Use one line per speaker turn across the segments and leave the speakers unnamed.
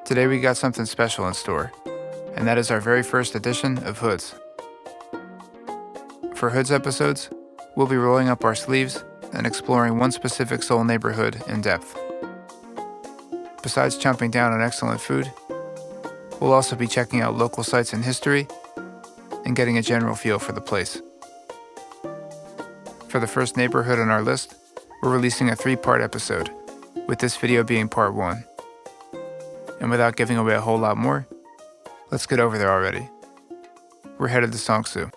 Today we got something special in store, and that is our very first edition of Hoods. For Hoods episodes, we'll be rolling up our sleeves and exploring one specific Seoul neighborhood in depth. Besides chomping down on excellent food, we'll also be checking out local sites and history and getting a general feel for the place. For the first neighborhood on our list, we're releasing a 3-part episode, with this video being part 1. And without giving away a whole lot more, let's get over there already. We're headed to Seongsu.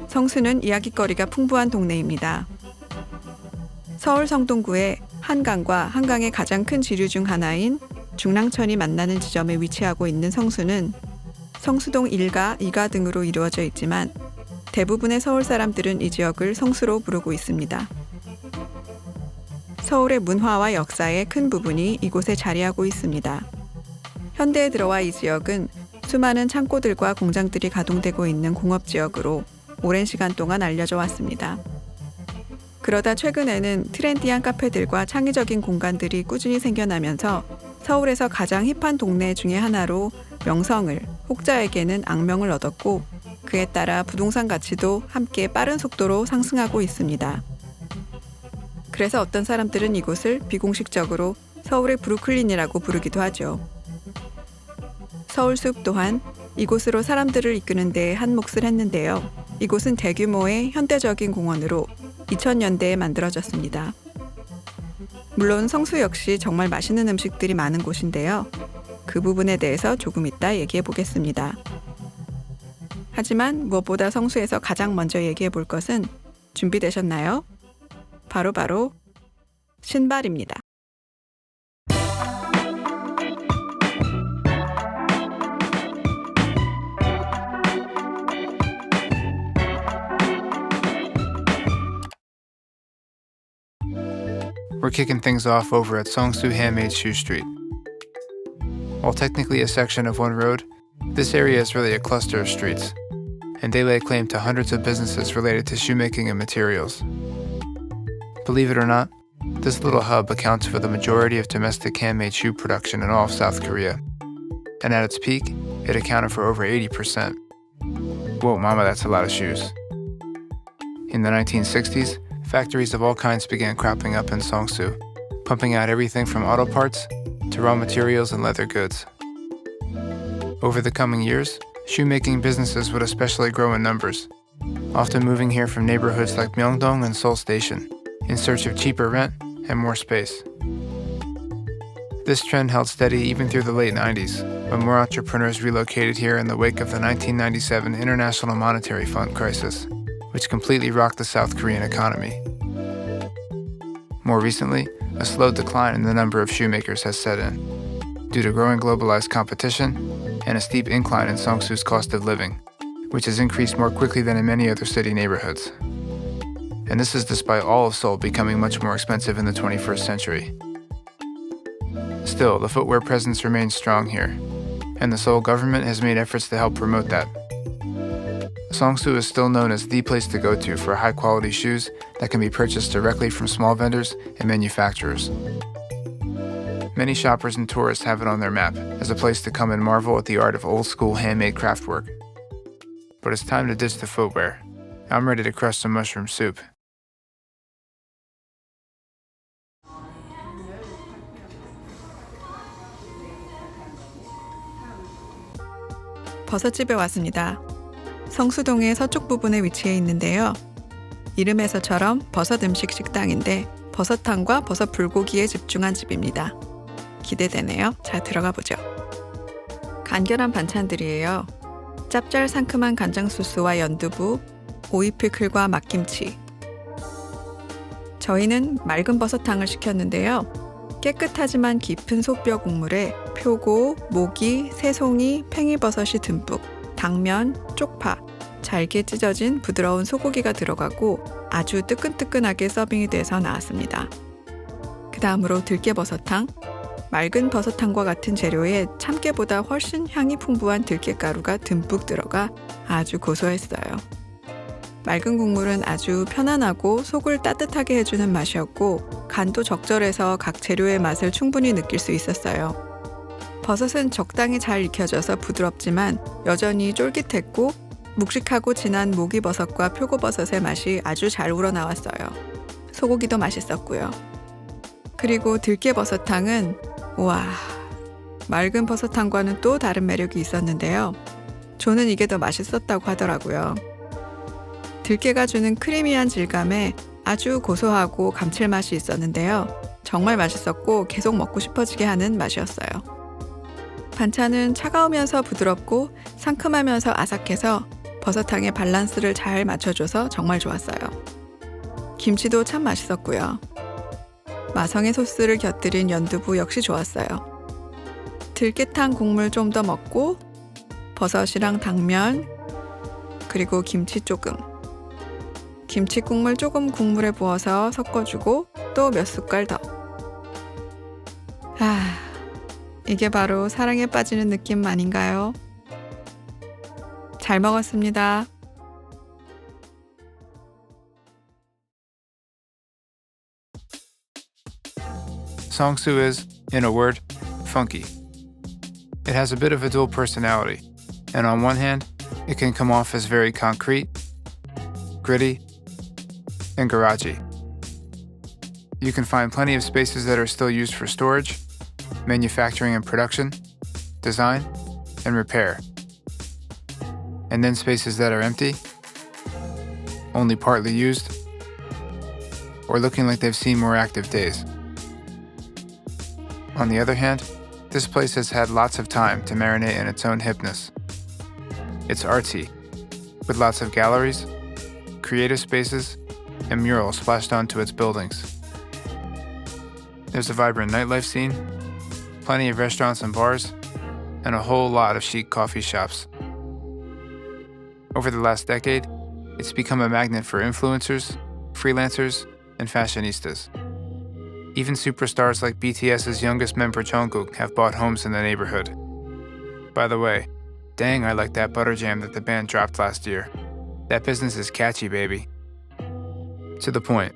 성수는 이야깃거리가 풍부한 동네입니다. 서울 성동구에 한강과 한강의 가장 큰 지류 중 하나인 중랑천이 만나는 지점에 위치하고 있는 성수는 성수동 1가, 2가 등으로 이루어져 있지만 대부분의 서울 사람들은 이 지역을 성수로 부르고 있습니다. 서울의 문화와 역사의 큰 부분이 이곳에 자리하고 있습니다. 현대에 들어와 이 지역은 수많은 창고들과 공장들이 가동되고 있는 공업지역으로 오랜 시간 동안 알려져 왔습니다. 그러다 최근에는 트렌디한 카페들과 창의적인 공간들이 꾸준히 생겨나면서 서울에서 가장 힙한 동네 중에 하나로 명성을, 혹자에게는 악명을 얻었고 그에 따라 부동산 가치도 함께 빠른 속도로 상승하고 있습니다. 그래서 어떤 사람들은 이곳을 비공식적으로 서울의 브루클린이라고 부르기도 하죠. 서울숲 또한 이곳으로 사람들을 이끄는 데 한 몫을 했는데요. 이곳은 대규모의 현대적인 공원으로 2000년대에 만들어졌습니다. 물론 성수 역시 정말 맛있는 음식들이 많은 곳인데요. 그 부분에 대해서 조금 이따 얘기해 보겠습니다. 하지만 무엇보다 성수에서 가장 먼저 얘기해 볼 것은 준비되셨나요? 바로 신발입니다.
We're kicking things off over at Seongsu Handmade Shoe Street. While technically a section of one road, this area is really a cluster of streets, and they lay claim to hundreds of businesses related to shoemaking and materials. Believe it or not, this little hub accounts for the majority of domestic handmade shoe production in all of South Korea, and at its peak, it accounted for over 80%. Whoa, mama, that's a lot of shoes. In the 1960s, factories of all kinds began cropping up in Seongsu, pumping out everything from auto parts to raw materials and leather goods. Over the coming years, shoemaking businesses would especially grow in numbers, often moving here from neighborhoods like Myeongdong and Seoul Station, in search of cheaper rent and more space. This trend held steady even through the late 90s, when more entrepreneurs relocated here in the wake of the 1997 International Monetary Fund crisis, which completely rocked the South Korean economy. More recently, a slow decline in the number of shoemakers has set in, due to growing globalized competition and a steep incline in Seongsu's cost of living, which has increased more quickly than in many other city neighborhoods. And this is despite all of Seoul becoming much more expensive in the 21st century. Still, the footwear presence remains strong here, and the Seoul government has made efforts to help promote that. Seongsu is still known as the place to go to for high-quality shoes that can be purchased directly from small vendors and manufacturers. Many shoppers and tourists have it on their map as a place to come and marvel at the art of old-school handmade craftwork. But it's time to ditch the footwear. I'm ready to crush some mushroom soup.
버섯집에 왔습니다. 성수동의 서쪽 부분에 위치해 있는데요. 이름에서처럼 버섯 음식 식당인데 버섯탕과 버섯 불고기에 집중한 집입니다. 기대되네요. 자, 들어가 보죠. 간결한 반찬들이에요. 짭짤 상큼한 간장 소스와 연두부, 오이 피클과 막김치. 저희는 맑은 버섯탕을 시켰는데요. 깨끗하지만 깊은 소뼈 국물에 표고, 모기, 새송이, 팽이버섯이 듬뿍, 당면, 쪽파, 잘게 찢어진 부드러운 소고기가 들어가고 아주 뜨끈뜨끈하게 서빙이 돼서 나왔습니다. 그 다음으로 들깨버섯탕. 맑은 버섯탕과 같은 재료에 참깨보다 훨씬 향이 풍부한 들깨가루가 듬뿍 들어가 아주 고소했어요. 맑은 국물은 아주 편안하고 속을 따뜻하게 해주는 맛이었고 간도 적절해서 각 재료의 맛을 충분히 느낄 수 있었어요. 버섯은 적당히 잘 익혀져서 부드럽지만 여전히 쫄깃했고 묵직하고 진한 모기버섯과 표고버섯의 맛이 아주 잘 우러나왔어요. 소고기도 맛있었고요. 그리고 들깨버섯탕은 우와, 맑은 버섯탕과는 또 다른 매력이 있었는데요. 저는 이게 더 맛있었다고 하더라고요. 들깨가 주는 크리미한 질감에 아주 고소하고 감칠맛이 있었는데요. 정말 맛있었고 계속 먹고 싶어지게 하는 맛이었어요. 반찬은 차가우면서 부드럽고 상큼하면서 아삭해서 버섯탕의 밸런스를 잘 맞춰줘서 정말 좋았어요. 김치도 참 맛있었고요. 마성의 소스를 곁들인 연두부 역시 좋았어요. 들깨탕 국물 좀 더 먹고 버섯이랑 당면 그리고 김치 조금 김치 국물 조금 국물에 부어서 섞어주고 또 몇 숟갈 더. 이게 바로 사랑에 빠지는 느낌 아닌가요? 잘 먹었습니다.
Songsu is, in a word, funky. It has a bit of a dual personality, and on one hand, it can come off as very concrete, gritty, and garagey. You can find plenty of spaces that are still used for storage, manufacturing and production, design, and repair. And then spaces that are empty, only partly used, or looking like they've seen more active days. On the other hand, this place has had lots of time to marinate in its own hipness. It's artsy, with lots of galleries, creative spaces, and murals splashed onto its buildings. There's a vibrant nightlife scene, plenty of restaurants and bars, and a whole lot of chic coffee shops. Over the last decade, it's become a magnet for influencers, freelancers, and fashionistas. Even superstars like BTS's youngest member Jungkook have bought homes in the neighborhood. By the way, dang, I like that butter jam that the band dropped last year. That business is catchy, baby. To the point.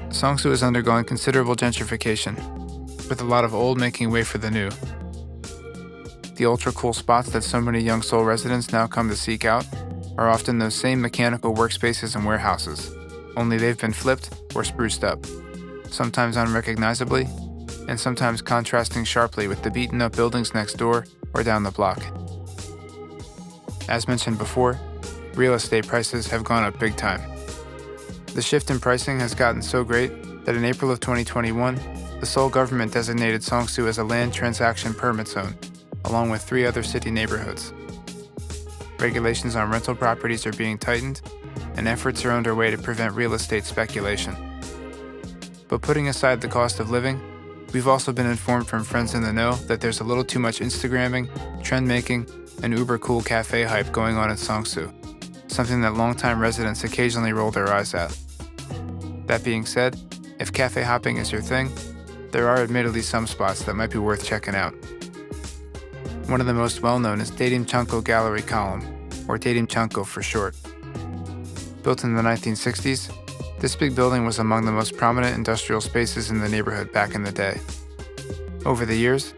Songsu is undergoing considerable gentrification, with a lot of old making way for the new. The ultra-cool spots that so many young Seoul residents now come to seek out are often those same mechanical workspaces and warehouses, only they've been flipped or spruced up, sometimes unrecognizably, and sometimes contrasting sharply with the beaten-up buildings next door or down the block. As mentioned before, real estate prices have gone up big time. The shift in pricing has gotten so great that in April of 2021, the Seoul government designated Songsu as a land transaction permit zone, along with 3 other city neighborhoods. Regulations on rental properties are being tightened, and efforts are underway to prevent real estate speculation. But putting aside the cost of living, we've also been informed from friends in the know that there's a little too much Instagramming, trend-making, and uber-cool cafe hype going on in Songsu, something that longtime residents occasionally roll their eyes at. That being said, if cafe hopping is your thing, there are admittedly some spots that might be worth checking out. One of the most well-known is Daerim Chanko Gallery Column, or Daerim Chanko for short. Built in the 1960s, this big building was among the most prominent industrial spaces in the neighborhood back in the day. Over the years,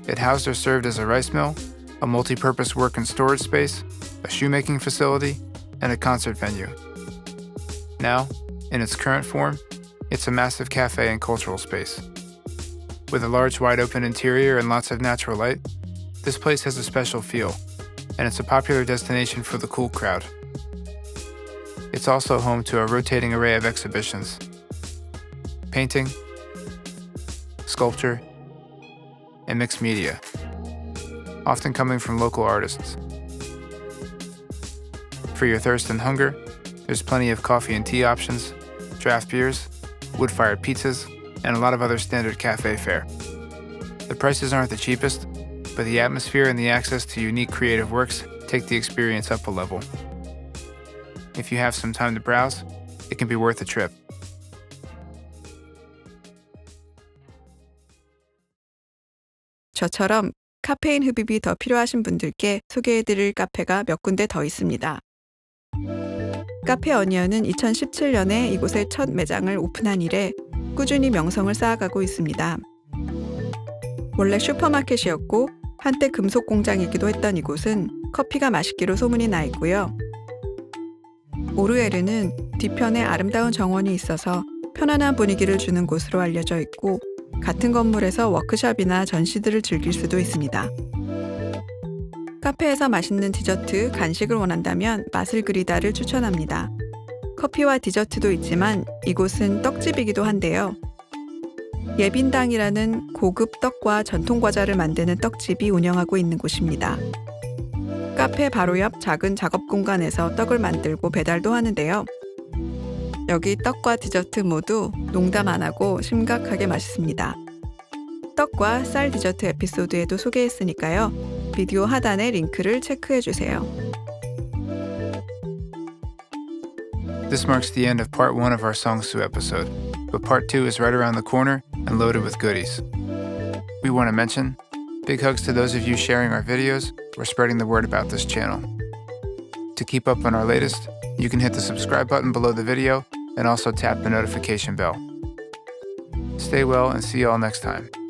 it housed or served as a rice mill, a multi-purpose work and storage space, a shoemaking facility, and a concert venue. Now, in its current form, it's a massive cafe and cultural space. With a large wide-open interior and lots of natural light, this place has a special feel, and it's a popular destination for the cool crowd. It's also home to a rotating array of exhibitions: painting, sculpture, and mixed media, often coming from local artists. For your thirst and hunger, there's plenty of coffee and tea options, draft beers, wood-fired pizzas, and a lot of other standard cafe fare. The prices aren't the cheapest, but the atmosphere and the access to unique creative works take the experience up a level. If you have some time to browse, it can be worth a trip.
저처럼 카페인 흡입이 더 필요하신 분들께 소개해드릴 카페가 몇 군데 더 있습니다. 카페 어니언은 2017년에 이곳에 첫 매장을 오픈한 이래 꾸준히 명성을 쌓아가고 있습니다. 원래 슈퍼마켓이었고 한때 금속 공장이기도 했던 이곳은 커피가 맛있기로 소문이 나 있고요. 오르에르는 뒤편에 아름다운 정원이 있어서 편안한 분위기를 주는 곳으로 알려져 있고 같은 건물에서 워크숍이나 전시들을 즐길 수도 있습니다. 카페에서 맛있는 디저트, 간식을 원한다면 맛을 그리다를 추천합니다. 커피와 디저트도 있지만 이곳은 떡집이기도 한데요. 예빈당이라는 고급 떡과 전통 과자를 만드는 떡집이 운영하고 있는 곳입니다. 카페 바로 옆 작은 작업 공간에서 떡을 만들고 배달도 하는데요. 여기 떡과 디저트 모두 농담 안 하고 심각하게 맛있습니다. 떡과 쌀 디저트 에피소드에도 소개했으니까요. 비디오 하단의 링크를 체크해주세요.
This marks the end of part 1 of our Songsu episode, but part 2 is right around the corner and loaded with goodies. We want to mention, big hugs to those of you sharing our videos or spreading the word about this channel. To keep up on our latest, you can hit the subscribe button below the video and also tap the notification bell. Stay well and see you all next time.